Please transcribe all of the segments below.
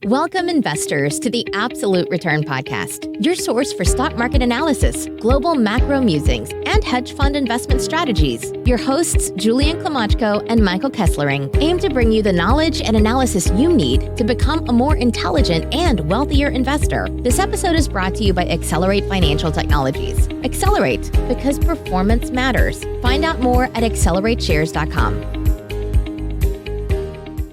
Welcome, investors, to the Absolute Return Podcast, your source for stock market analysis, global macro musings, and hedge fund investment strategies. Your hosts, Julian Klimachko and Michael Kessling, aim to bring you the knowledge and analysis you need to become a more intelligent and wealthier investor. This episode is brought to you by Accelerate Financial Technologies. Accelerate, because performance matters. Find out more at accelerateshares.com.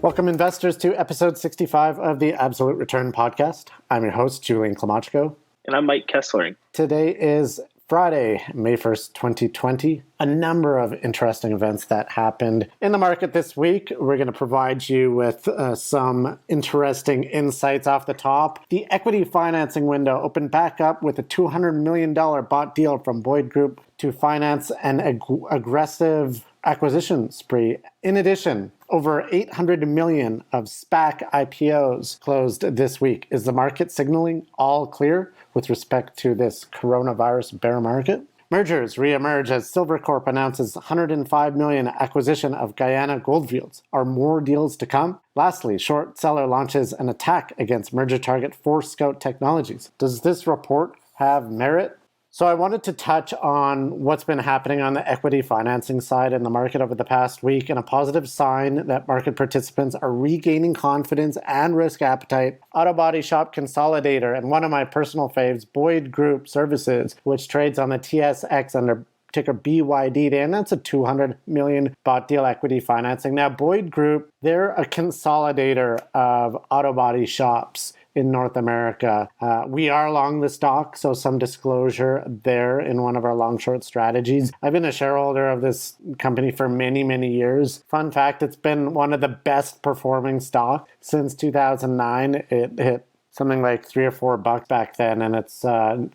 Welcome, investors, to episode 65 of the Absolute Return Podcast. I'm your host, Julian Klimachko. And I'm Mike Kessling. Today is Friday, May 1st, 2020. A number of interesting events that happened in the market this week. We're going to provide you with some interesting insights off the top. The equity financing window opened back up with a $200 million bought deal from Boyd Group to finance an aggressive acquisition spree. In addition, over 800 million of SPAC IPOs closed this week. Is the market signaling all clear with respect to this coronavirus bear market? Mergers reemerge as Silvercorp announces $105 million acquisition of Guyana Goldfields. Are more deals to come? Lastly, short seller launches an attack against merger target Forescout Technologies. Does this report have merit? So I wanted to touch on what's been happening on the equity financing side in the market over the past week, and a positive sign that market participants are regaining confidence and risk appetite. Auto body shop consolidator and one of my personal faves, Boyd Group Services, which trades on the TSX under ticker BYD, and that's a $200 million bought deal equity financing. Now, Boyd Group, they're a consolidator of auto body shops in North America. We are long the stock, so some disclosure there in one of our long-short strategies. I've been a shareholder of this company for many, many years. Fun fact, it's been one of the best performing stocks since 2009. It hit something like $3 or $4 back then, and it's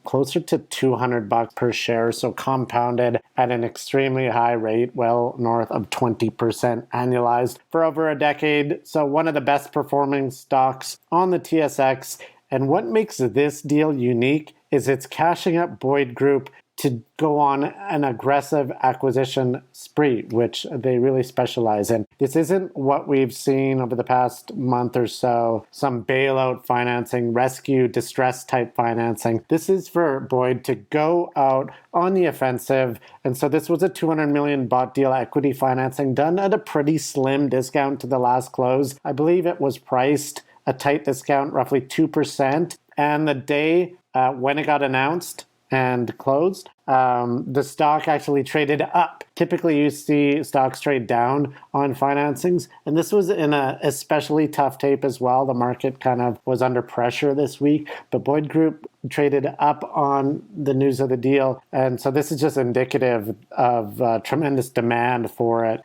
closer to $200 per share, so compounded at an extremely high rate, well north of 20% annualized for over a decade. So one of the best performing stocks on the TSX. And what makes this deal unique is it's cashing up Boyd Group to go on an aggressive acquisition spree, which they really specialize in. This isn't what we've seen over the past month or so, some bailout financing, rescue, distress type financing. This is for Boyd to go out on the offensive. And so this was a $200 million bought deal equity financing done at a pretty slim discount to the last close. I believe it was priced a tight discount, roughly 2%. And the day when it got announced and closed, the stock actually traded up. Typically, you see stocks trade down on financings, and this was in a especially tough tape as well. The market kind of was under pressure this week, but Boyd Group traded up on the news of the deal, and so this is just indicative of tremendous demand for it.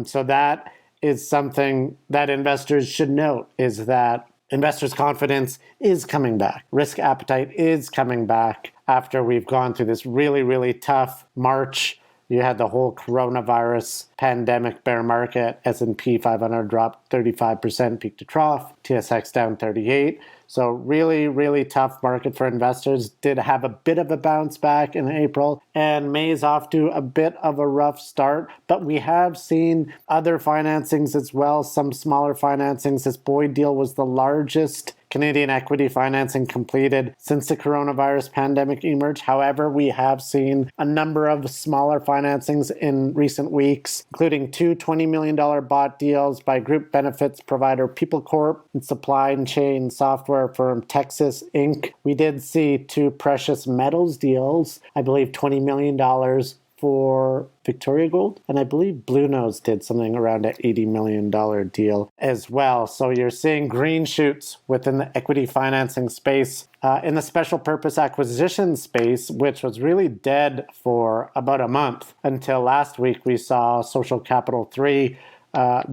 So that is something that investors should note, is that investors' confidence is coming back. Risk appetite is coming back after we've gone through this really, really tough March. You had the whole coronavirus pandemic bear market. S&P 500 dropped 35% peak to trough. TSX down 38%. So really, really tough market for investors. Did have a bit of a bounce back in April, and May is off to a bit of a rough start. But we have seen other financings as well, some smaller financings. This Boyd deal was the largest Canadian equity financing completed since the coronavirus pandemic emerged. However, we have seen a number of smaller financings in recent weeks, including two $20 million bought deals by group benefits provider PeopleCorp and supply chain software firm Texas Inc. We did see two precious metals deals, I believe $20 million for Victoria Gold, and I believe Blue Nose did something around an $80 million deal as well. So you're seeing green shoots within the equity financing space. In the special purpose acquisition space, which was really dead for about a month until last week, we saw Social Capital 3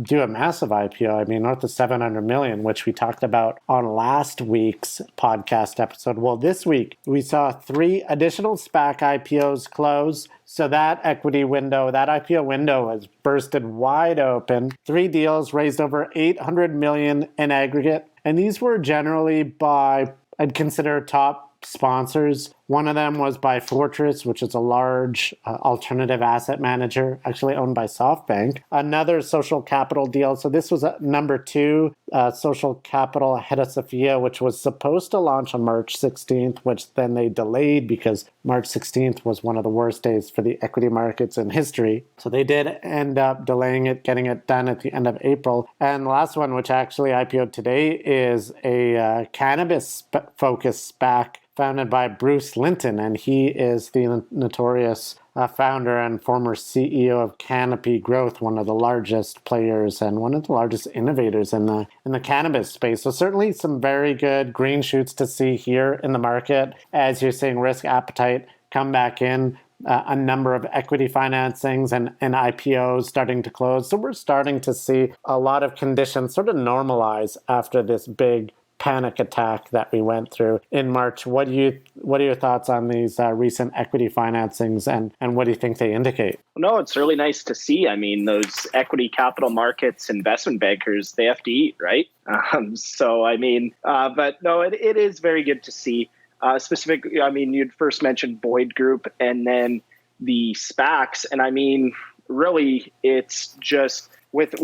do a massive IPO. I mean, north of 700 million, which we talked about on last week's podcast episode. Well, this week we saw 3 additional SPAC IPOs close. So that equity window, that IPO window has bursted wide open. 3 deals raised over 800 million in aggregate. And these were generally by, I'd consider, top sponsors One of them was by Fortress, which is a large alternative asset manager, actually owned by SoftBank. Another social capital deal. So this was number 2, social capital ahead of Sophia, which was supposed to launch on March 16th, which then they delayed because March 16th was one of the worst days for the equity markets in history. So they did end up delaying it, getting it done at the end of April. And the last one, which actually IPO'd today, is a cannabis-focused SPAC founded by Bruce Linton, and he is the notorious founder and former CEO of Canopy Growth, one of the largest players and one of the largest innovators in the cannabis space. So certainly some very good green shoots to see here in the market as you're seeing risk appetite come back in. A number of equity financings and IPOs starting to close. So we're starting to see a lot of conditions sort of normalize after this big panic attack that we went through in March. What are your thoughts on these recent equity financings, and what do you think they indicate? No, it's really nice to see. I mean, those equity capital markets investment bankers, they have to eat, right? But no, it is very good to see. Specifically, I mean, you'd first mentioned Boyd Group and then the SPACs. And I mean, really, it's just with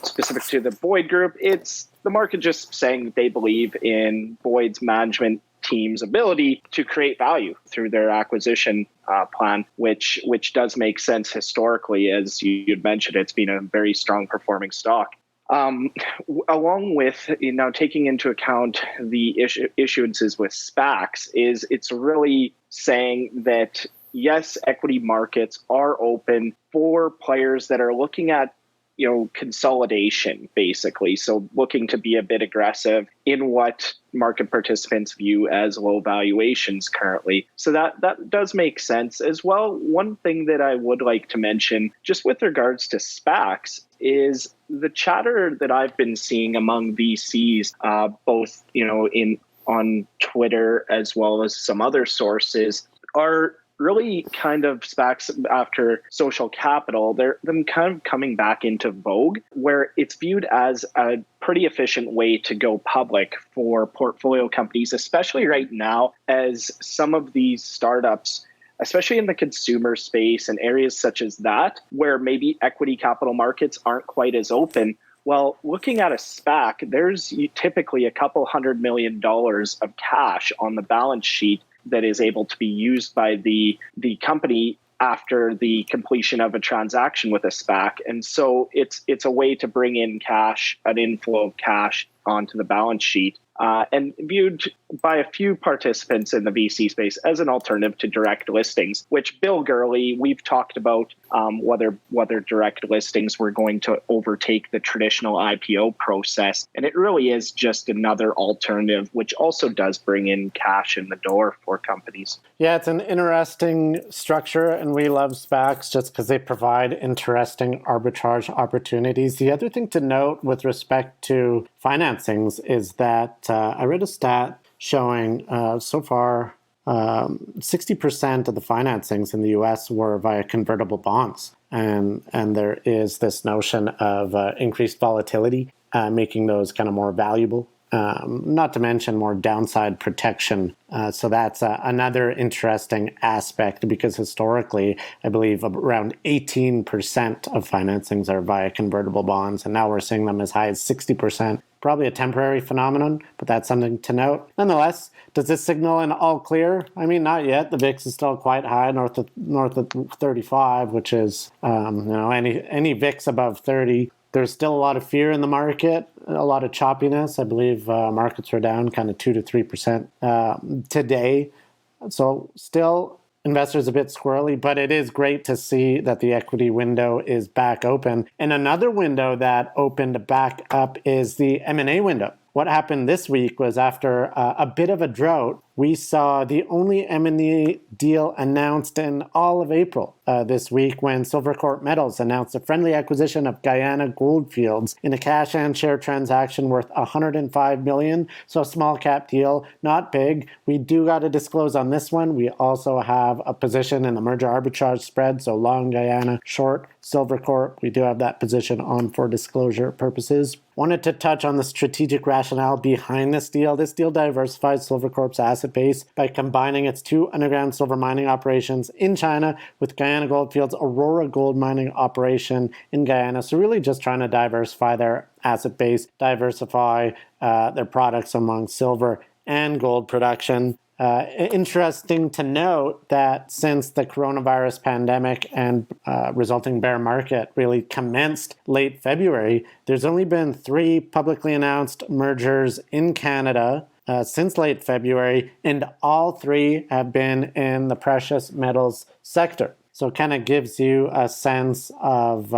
specific to the Boyd Group, it's the market just saying that they believe in Boyd's management team's ability to create value through their acquisition plan, which does make sense historically. As you'd mentioned, it's been a very strong performing stock. Along with, taking into account the issuances with SPACs, it's really saying that, yes, equity markets are open for players that are looking at, consolidation, basically. So looking to be a bit aggressive in what market participants view as low valuations currently. So that does make sense as well. One thing that I would like to mention, just with regards to SPACs, is the chatter that I've been seeing among VCs, both, on Twitter as well as some other sources, are really kind of SPACs after social capital. They're them kind of coming back into vogue, where it's viewed as a pretty efficient way to go public for portfolio companies, especially right now, as some of these startups, especially in the consumer space and areas such as that, where maybe equity capital markets aren't quite as open. Well, looking at a SPAC, there's typically a couple $100 million of cash on the balance sheet that is able to be used by the company after the completion of a transaction with a SPAC. And so it's a way to bring in cash, an inflow of cash onto the balance sheet, and viewed by a few participants in the VC space as an alternative to direct listings, which Bill Gurley, we've talked about whether direct listings were going to overtake the traditional IPO process. And it really is just another alternative, which also does bring in cash in the door for companies. Yeah, it's an interesting structure, and we love SPACs just because they provide interesting arbitrage opportunities. The other thing to note with respect to financings is that I read a stat showing so far 60% of the financings in the US were via convertible bonds. And there is this notion of increased volatility, making those kind of more valuable. Not to mention more downside protection. So that's another interesting aspect, because historically, I believe around 18% of financings are via convertible bonds, and now we're seeing them as high as 60%. Probably a temporary phenomenon, but that's something to note. Nonetheless, does this signal an all clear? I mean, not yet. The VIX is still quite high, north of 35, which is any VIX above 30. There's still a lot of fear in the market, a lot of choppiness. I believe markets are down kind of 2 to 3% today. So still, investors a bit squirrely, but it is great to see that the equity window is back open. And another window that opened back up is the M&A window. What happened this week was, after a bit of a drought, we saw the only M&A deal announced in all of April this week, when Silvercorp Metals announced a friendly acquisition of Guyana Goldfields in a cash and share transaction worth $105 million. So a small cap deal, not big. We do got to disclose on this one. We also have a position in the merger arbitrage spread, so long Guyana, short Silvercorp. We do have that position on for disclosure purposes. Wanted to touch on the strategic rationale behind this deal. This deal diversifies Silvercorp's asset asset base by combining its 2 underground silver mining operations in China with Guyana Goldfields' Aurora gold mining operation in Guyana. So really just trying to diversify their asset base, diversify their products among silver and gold production. Interesting to note that since the coronavirus pandemic and resulting bear market really commenced late February, there's only been 3 publicly announced mergers in Canada since late February, and all 3 have been in the precious metals sector. So it kind of gives you a sense of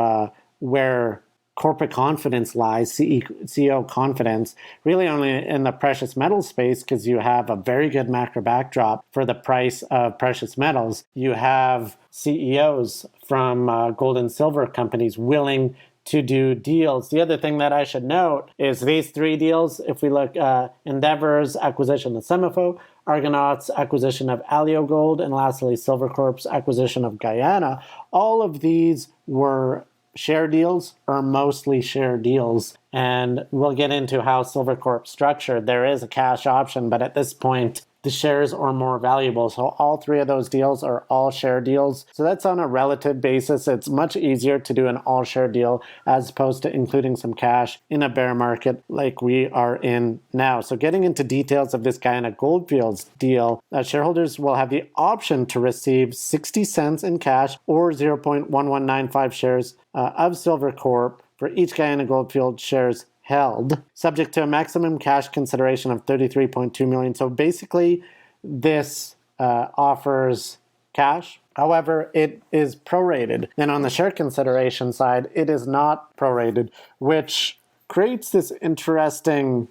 where corporate confidence lies, CEO confidence, really only in the precious metals space, because you have a very good macro backdrop for the price of precious metals. You have CEOs from gold and silver companies willing to do deals. The other thing that I should note is these 3 deals, if we look Endeavor's acquisition of Semifo, Argonaut's acquisition of Alio Gold, and lastly Silvercorp's acquisition of Guyana, all of these were share deals or mostly share deals. And we'll get into how Silvercorp's structured. There is a cash option, but at this point, the shares are more valuable. So all 3 of those deals are all share deals. So that's on a relative basis. It's much easier to do an all share deal as opposed to including some cash in a bear market like we are in now. So getting into details of this Guyana Goldfields deal, shareholders will have the option to receive 60 cents in cash or 0.1195 shares of Silvercorp for each Guyana Goldfield shares held, subject to a maximum cash consideration of $33.2 million. So basically, this offers cash. However, it is prorated. And on the share consideration side, it is not prorated, which creates this interesting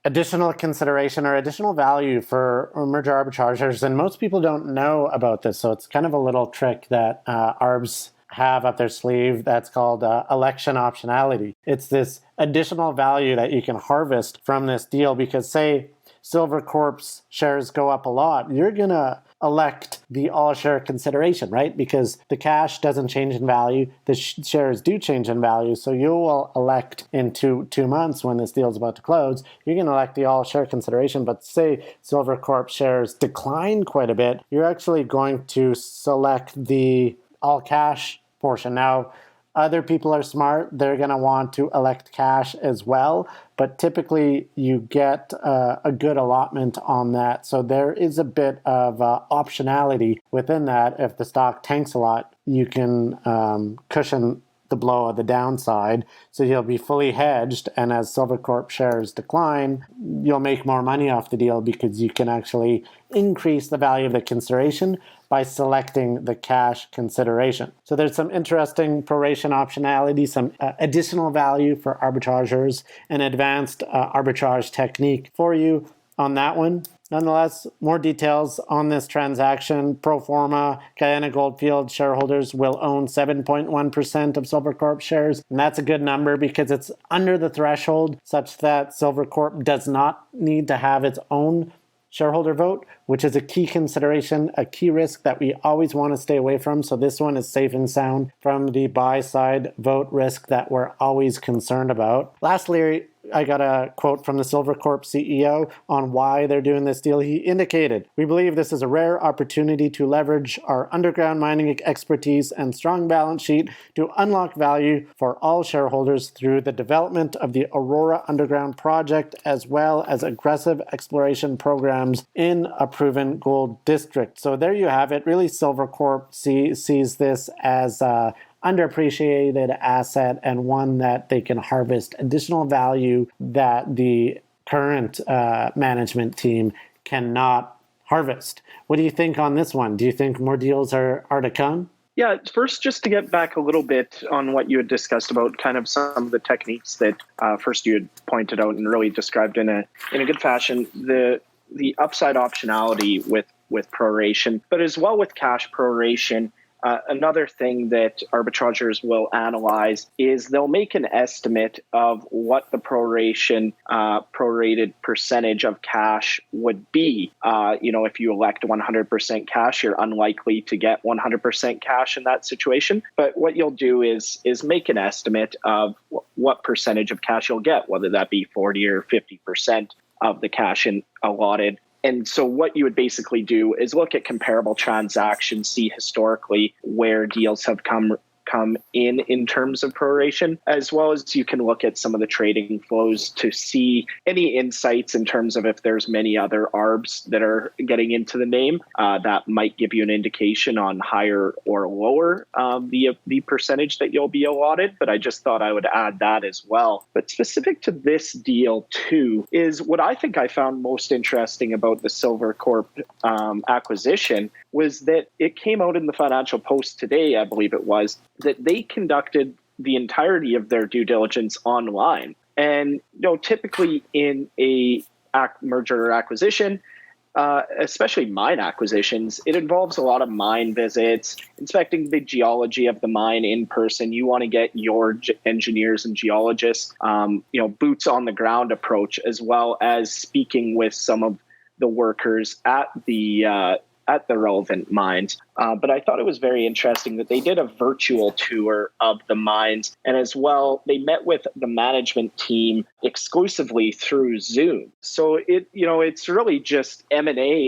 additional consideration or additional value for merger arbitrageurs. And most people don't know about this. So it's kind of a little trick that ARBs have up their sleeve that's called election optionality. It's this additional value that you can harvest from this deal because, say, Silvercorp's shares go up a lot, you're going to elect the all-share consideration, right? Because the cash doesn't change in value, the shares do change in value, so you will elect in two months when this deal is about to close, you're going to elect the all-share consideration, but say Silvercorp shares decline quite a bit, you're actually going to select the all-cash portion. Now, other people are smart. They're going to want to elect cash as well, but typically you get a good allotment on that. So there is a bit of optionality within that. If the stock tanks a lot, you can cushion the blow of the downside. So you'll be fully hedged. And as Silvercorp shares decline, you'll make more money off the deal because you can actually increase the value of the consideration by selecting the cash consideration. So there's some interesting proration optionality, some additional value for arbitrageurs, an advanced arbitrage technique for you on that one. Nonetheless, more details on this transaction. Pro forma, Guyana Goldfield shareholders will own 7.1% of Silvercorp shares. And that's a good number because it's under the threshold such that Silvercorp does not need to have its own shareholder vote, which is a key consideration, a key risk that we always want to stay away from. So this one is safe and sound from the buy side vote risk that we're always concerned about. Lastly, I got a quote from the Silvercorp CEO on why they're doing this deal. He indicated, "We believe this is a rare opportunity to leverage our underground mining expertise and strong balance sheet to unlock value for all shareholders through the development of the Aurora Underground project, as well as aggressive exploration programs in a proven gold district." So there you have it. Really, Silvercorp sees this as underappreciated asset and one that they can harvest additional value that the current management team cannot harvest. What do you think on this one? Do you think more deals are to come? Yeah, first, just to get back a little bit on what you had discussed about kind of some of the techniques that first you had pointed out and really described in a good fashion, the upside optionality with proration, but as well with cash proration. Another thing that arbitrageurs will analyze is they'll make an estimate of what the prorated percentage of cash would be. If you elect 100% cash, you're unlikely to get 100% cash in that situation. But what you'll do is make an estimate of what percentage of cash you'll get, whether that be 40 or 50%. of the cash in allotted. And so what you would basically do is look at comparable transactions, see historically where deals have come in terms of proration, as well as you can look at some of the trading flows to see any insights in terms of if there's many other ARBs that are getting into the name that might give you an indication on higher or lower the percentage that you'll be allotted. But I just thought I would add that as well. But specific to this deal too is what I think I found most interesting about the Silvercorp acquisition was that it came out in the Financial Post today, I believe it was, that they conducted the entirety of their due diligence online. And typically in a merger or acquisition, especially mine acquisitions, it involves a lot of mine visits, inspecting the geology of the mine in person. You want to get your engineers and geologists, boots on the ground approach, as well as speaking with some of the workers at the relevant mines. But I thought it was very interesting that they did a virtual tour of the mines, and as well, they met with the management team exclusively through Zoom. So it's really just M&A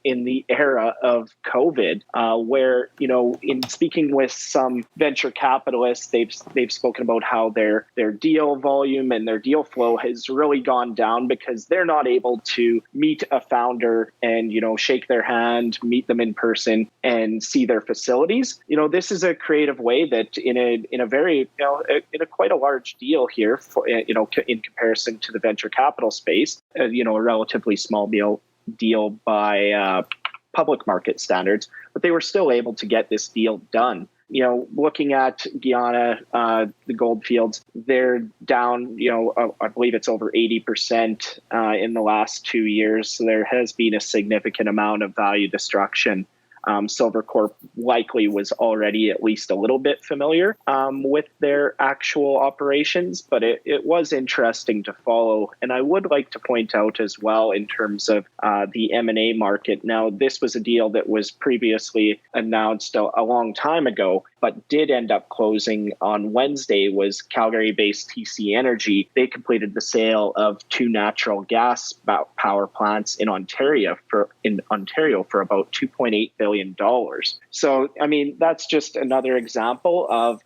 in the era of COVID, where, in speaking with some venture capitalists, they've spoken about how their deal volume and their deal flow has really gone down because they're not able to meet a founder and, shake their hand, meet them in person and see their facilities. This is a creative way that in a very, in a quite a large deal here, for, in comparison to the venture capital space, a relatively small deal by public market standards, but they were still able to get this deal done. Looking at Guyana, the Goldfields, they're down, I believe it's over 80% in the last 2 years. So there has been a significant amount of value destruction. Silvercorp likely was already at least a little bit familiar with their actual operations, but it was interesting to follow. And I would like to point out as well in terms of the M&A market. Now, this was a deal that was previously announced a long time ago, but did end up closing on Wednesday, was Calgary-based TC Energy. They completed the sale of 2 natural gas power plants in Ontario for about $2.8 billion. So, that's just another example of,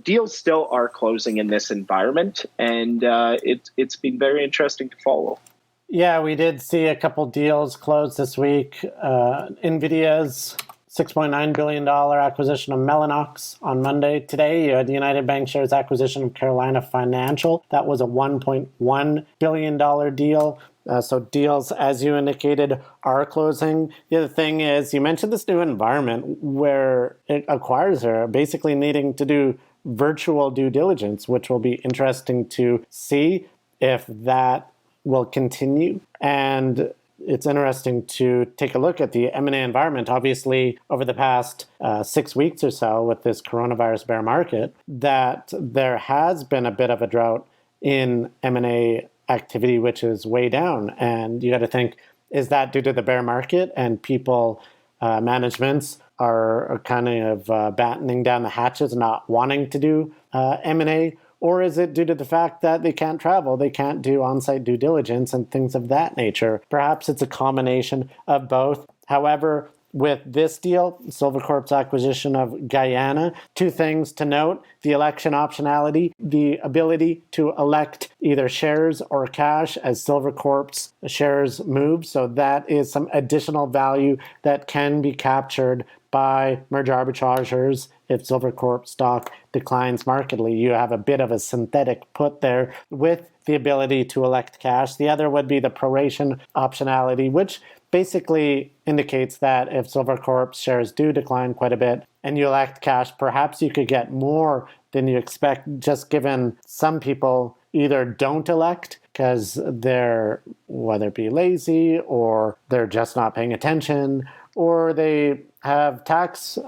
deals still are closing in this environment, and it's been very interesting to follow. Yeah, we did see a couple deals close this week. NVIDIA's $6.9 billion acquisition of Mellanox on Monday. Today, you had the United Bankshares acquisition of Carolina Financial. That was a $1.1 billion deal. So deals, as you indicated, are closing. The other thing is, you mentioned this new environment where acquirers are basically needing to do virtual due diligence, which will be interesting to see if that will continue. And it's interesting to take a look at the M&A environment. Obviously, over the past 6 weeks or so with this coronavirus bear market, that there has been a bit of a drought in M&A activity, which is way down. And you got to think, is that due to the bear market and people, managements are kind of battening down the hatches, not wanting to do M&A? Or is it due to the fact that they can't travel, they can't do on-site due diligence and things of that nature? Perhaps it's a combination of both. However, with this deal, Silvercorp's acquisition of Guyana, 2 things to note: the election optionality, the ability to elect either shares or cash as Silvercorp's shares move. So that is some additional value that can be captured by merger arbitrageurs. If Silvercorp stock declines markedly, you have a bit of a synthetic put there with the ability to elect cash. The other would be the proration optionality, which basically indicates that if Silvercorp shares do decline quite a bit and you elect cash, perhaps you could get more than you expect, just given some people either don't elect because they're, whether it be lazy or they're just not paying attention, or they have tax, they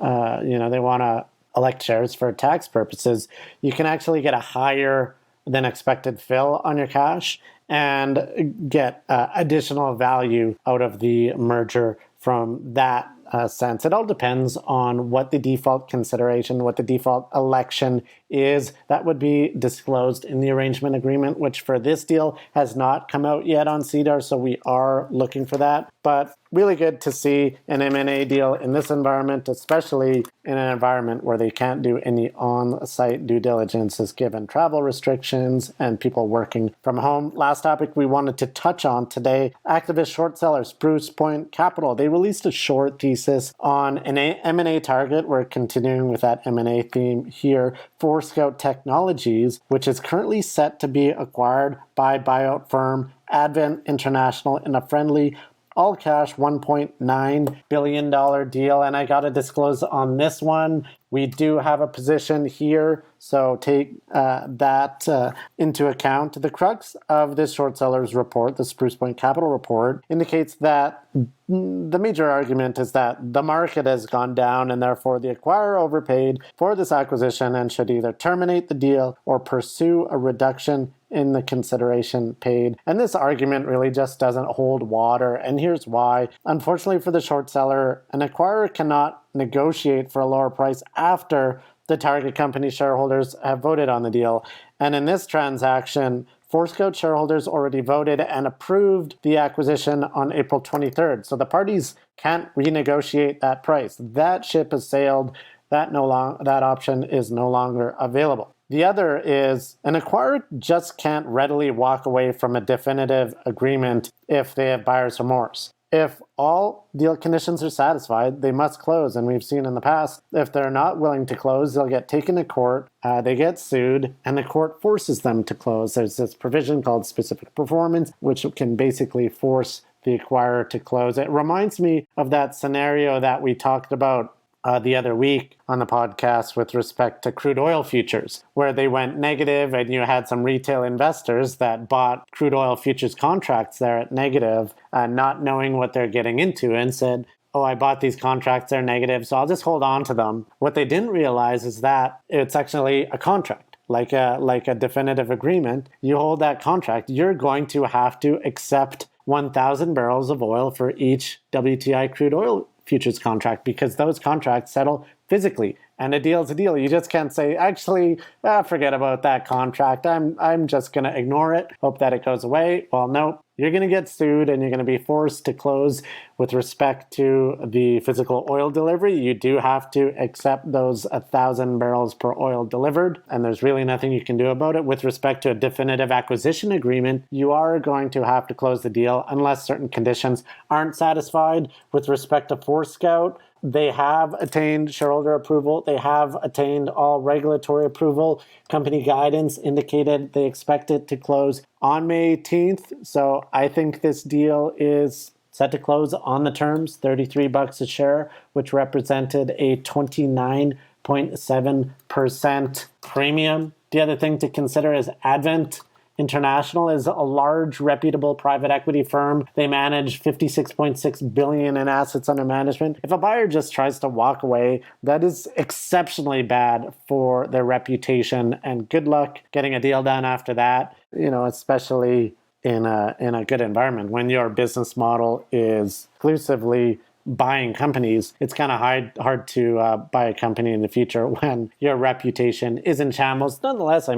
want to elect shares for tax purposes. You can actually get a higher than expected fill on your cash and get additional value out of the merger from that sense. It all depends on what the default consideration, what the default election is. That would be disclosed in the arrangement agreement, which for this deal has not come out yet on CEDAR, so we are looking for that. But really good to see an M&A deal in this environment, especially in an environment where they can't do any on-site due diligences given travel restrictions and people working from home. Last topic we wanted to touch on today, activist short seller Spruce Point Capital. They released a short thesis on an M&A target. We're continuing with that M&A theme here. Forescout Technologies, which is currently set to be acquired by buyout firm Advent International in a friendly all-cash $1.9 billion deal. And I got to disclose on this one, we do have a position here, so take that into account. The crux of this short seller's report, the Spruce Point Capital report, indicates that the major argument is that the market has gone down and therefore the acquirer overpaid for this acquisition and should either terminate the deal or pursue a reduction in the consideration paid. And this argument really just doesn't hold water. And here's why. Unfortunately for the short seller, an acquirer cannot negotiate for a lower price after the target company shareholders have voted on the deal. And in this transaction, Forescout shareholders already voted and approved the acquisition on April 23rd. So the parties can't renegotiate that price. That ship has sailed. That option is no longer available. The other is an acquirer just can't readily walk away from a definitive agreement if they have buyer's remorse. If all deal conditions are satisfied, they must close. And we've seen in the past, if they're not willing to close, they'll get taken to court, they get sued, and the court forces them to close. There's this provision called specific performance, which can basically force the acquirer to close. It reminds me of that scenario that we talked about the other week on the podcast with respect to crude oil futures, where they went negative and you had some retail investors that bought crude oil futures contracts there at negative, not knowing what they're getting into, and said, oh, I bought these contracts, they're negative, so I'll just hold on to them. What they didn't realize is that it's actually a contract, like a definitive agreement. You hold that contract, you're going to have to accept 1,000 barrels of oil for each WTI crude oil futures contract, because those contracts settle physically, and a deal's a deal. You just can't say, actually, forget about that contract. I'm just going to ignore it, hope that it goes away. Well, no, you're going to get sued and you're going to be forced to close with respect to the physical oil delivery. You do have to accept those 1,000 barrels per oil delivered, and there's really nothing you can do about it. With respect to a definitive acquisition agreement, you are going to have to close the deal unless certain conditions aren't satisfied. With respect to Forescout, they have attained shareholder approval. They have attained all regulatory approval. Company guidance indicated they expect it to close on May 18th. So I think this deal is set to close on the terms, $33 a share, which represented a 29.7% premium. The other thing to consider is Advent International is a large, reputable private equity firm. They manage $56.6 billion in assets under management. If a buyer just tries to walk away, that is exceptionally bad for their reputation, and good luck getting a deal done after that, especially in a good environment. When your business model is exclusively buying companies, it's kind of hard to buy a company in the future when your reputation is in shambles. Nonetheless,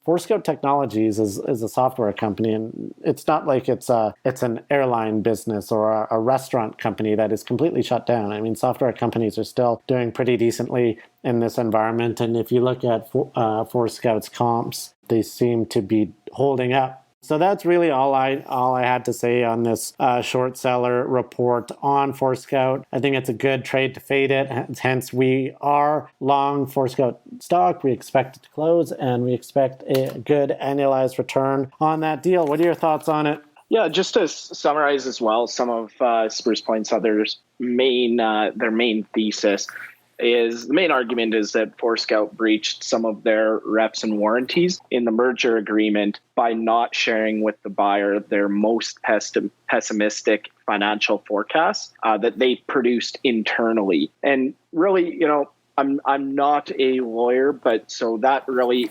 Forescout Technologies is a software company, and it's not like it's an airline business or a restaurant company that is completely shut down. Software companies are still doing pretty decently in this environment, and if you look at Forescout's comps, they seem to be holding up. So that's really all I had to say on this short seller report on Forescout. I think it's a good trade to fade it. Hence, we are long Forescout stock. We expect it to close, and we expect a good annualized return on that deal. What are your thoughts on it? Yeah, just to summarize as well, some of Spruce Point's others' their main thesis is the main argument is that Forescout breached some of their reps and warranties in the merger agreement by not sharing with the buyer their most pessimistic financial forecasts that they produced internally. And really, I'm not a lawyer, but so that really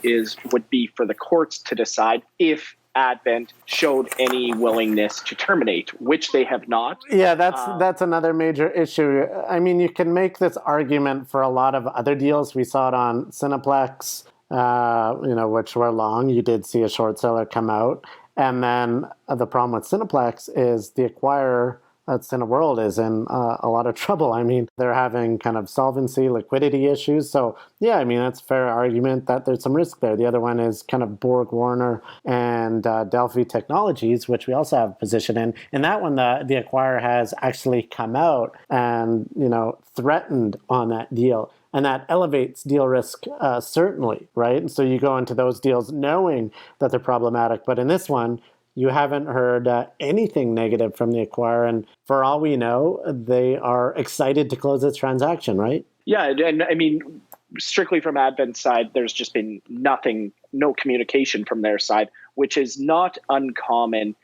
would be for the courts to decide if Advent showed any willingness to terminate, which they have not. Yeah, that's another major issue. I mean, you can make this argument for a lot of other deals. We saw it on Cineplex, which were long. You did see a short seller come out. And then the problem with Cineplex is the acquirer, Cineworld, is in a lot of trouble. I mean, they're having kind of solvency, liquidity issues. So, yeah, I mean, that's a fair argument that there's some risk there. The other one is kind of Borg Warner and Delphi Technologies, which we also have a position in. In that one, the acquirer has actually come out and, threatened on that deal. And that elevates deal risk, certainly, right? And so you go into those deals knowing that they're problematic. But in this one, you haven't heard anything negative from the acquirer. And for all we know, they are excited to close this transaction, right? Yeah. And I mean, strictly from Advent's side, there's just been no communication from their side, which is not uncommon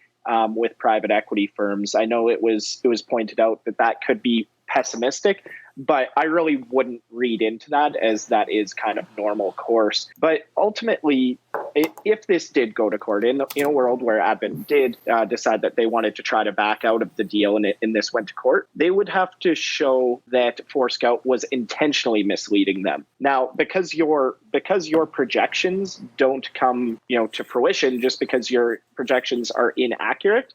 with private equity firms. I know it was pointed out that could be pessimistic, but I really wouldn't read into that, as that is kind of normal course. But ultimately, if this did go to court, in a world where Advent did decide that they wanted to try to back out of the deal and this went to court, they would have to show that Forescout was intentionally misleading them. Now, because your projections don't come to fruition just because your projections are inaccurate,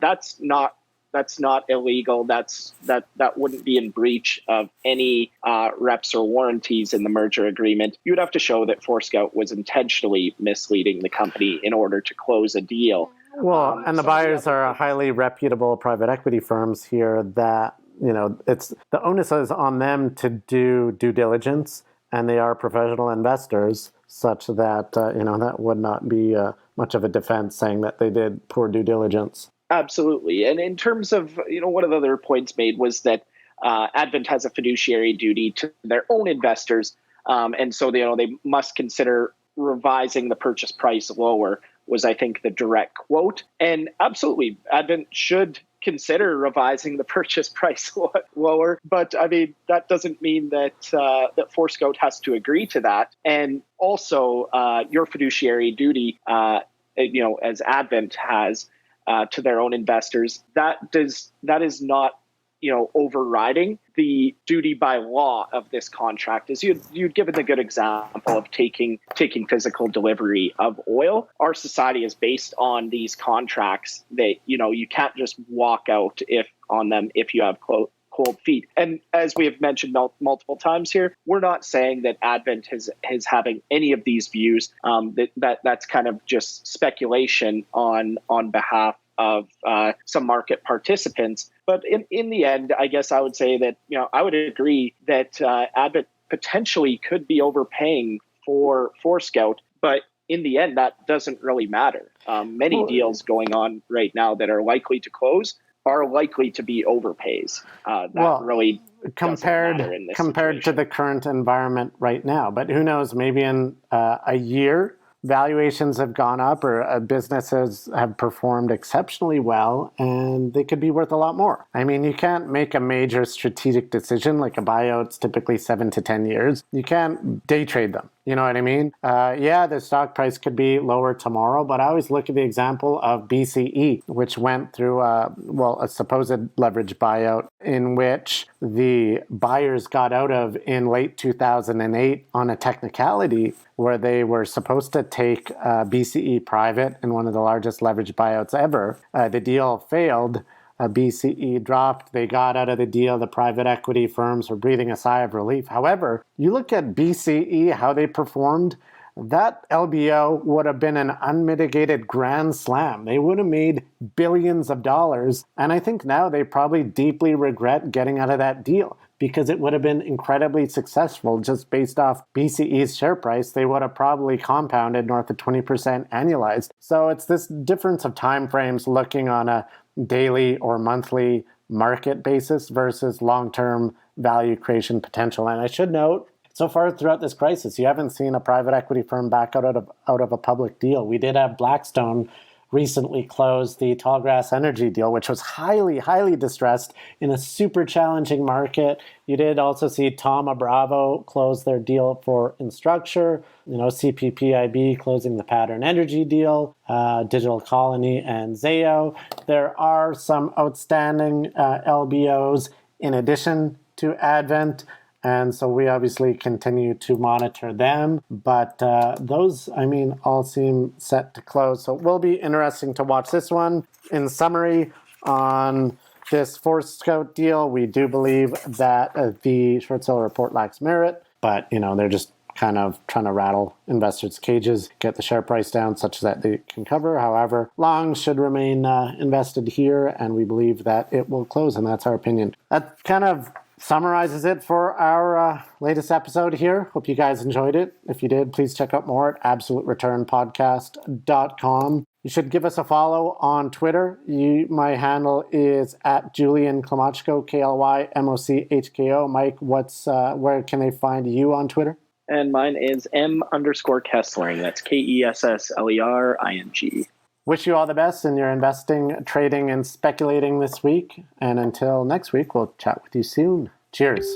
that's not illegal. That wouldn't be in breach of any reps or warranties in the merger agreement. You would have to show that Forescout was intentionally misleading the company in order to close a deal. Well, and the buyers are highly reputable private equity firms here that, it's the onus is on them to do due diligence, and they are professional investors, such that, that would not be much of a defense saying that they did poor due diligence. Absolutely. And in terms of, one of the other points made was that Advent has a fiduciary duty to their own investors. And so, they must consider revising the purchase price lower, was, I think, the direct quote. And absolutely, Advent should consider revising the purchase price lower. But I mean, that doesn't mean that Forescout has to agree to that. And also, your fiduciary duty, as Advent has, to their own investors, that is not overriding the duty by law of this contract. As you'd given the good example of taking physical delivery of oil. Our society is based on these contracts that you can't just walk out on them if you have cold feet. And as we have mentioned multiple times here, we're not saying that Advent is having any of these views. That's kind of just speculation on behalf of some market participants. But in the end, I guess I would say that, I would agree that Advent potentially could be overpaying for Forescout, but in the end, that doesn't really matter. Many deals going on right now that are likely to close are likely to be overpays. Really compared to the current environment right now. But who knows, maybe in a year, valuations have gone up, or businesses have performed exceptionally well, and they could be worth a lot more. I mean, you can't make a major strategic decision like a buyout's typically 7 to 10 years. You can't day trade them. You know what I mean? The stock price could be lower tomorrow, but I always look at the example of BCE, which went through a supposed leverage buyout in which the buyers got out of in late 2008 on a technicality where they were supposed to take BCE private in one of the largest leverage buyouts ever. The deal failed. BCE dropped. They got out of the deal. The private equity firms were breathing a sigh of relief. However, you look at BCE, how they performed, that LBO would have been an unmitigated grand slam. They would have made billions of dollars. And I think now they probably deeply regret getting out of that deal, because it would have been incredibly successful just based off BCE's share price. They would have probably compounded north of 20% annualized. So it's this difference of time frames looking on a daily or monthly market basis versus long-term value creation potential. And I should note, so far throughout this crisis, you haven't seen a private equity firm back out of a public deal. We did have Blackstone recently closed the Tallgrass Energy deal, which was highly, highly distressed in a super challenging market. You did also see Thoma Bravo close their deal for Instructure, CPPIB closing the Pattern Energy deal, Digital Colony and Zayo. There are some outstanding LBOs in addition to Advent. And so we obviously continue to monitor them. But those, all seem set to close. So it will be interesting to watch this one. In summary, on this Forescout deal, we do believe that the short seller report lacks merit. But, they're just kind of trying to rattle investors' cages, get the share price down such that they can cover. However, longs should remain invested here, and we believe that it will close, and that's our opinion. That kind of summarizes it for our latest episode here. Hope you guys enjoyed it. If you did, please check out more at absolutereturnpodcast.com. You should give us a follow on Twitter. My handle is at Julian Klimachko, KLYMOCHKO. Mike, where can they find you on Twitter? And mine is M_Kessling. That's KESSLERING. Wish you all the best in your investing, trading, and speculating this week. And until next week, we'll chat with you soon. Cheers.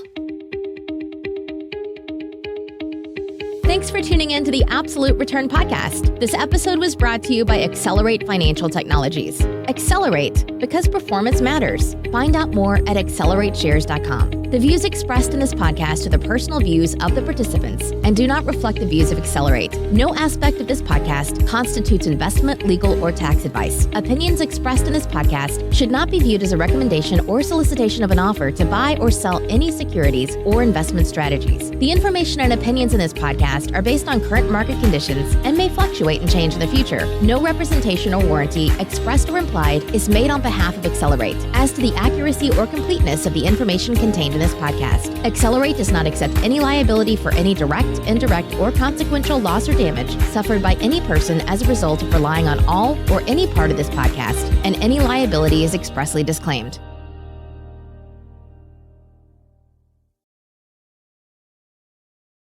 Thanks for tuning in to the Absolute Return Podcast. This episode was brought to you by Accelerate Financial Technologies. Accelerate, because performance matters. Find out more at accelerateshares.com. The views expressed in this podcast are the personal views of the participants and do not reflect the views of Accelerate. No aspect of this podcast constitutes investment, legal, or tax advice. Opinions expressed in this podcast should not be viewed as a recommendation or solicitation of an offer to buy or sell any securities or investment strategies. The information and opinions in this podcast are based on current market conditions and may fluctuate and change in the future. No representation or warranty, expressed or implied, is made on behalf of Accelerate as to the accuracy or completeness of the information contained in this podcast. Accelerate does not accept any liability for any direct, indirect, or consequential loss or damage suffered by any person as a result of relying on all or any part of this podcast, and any liability is expressly disclaimed.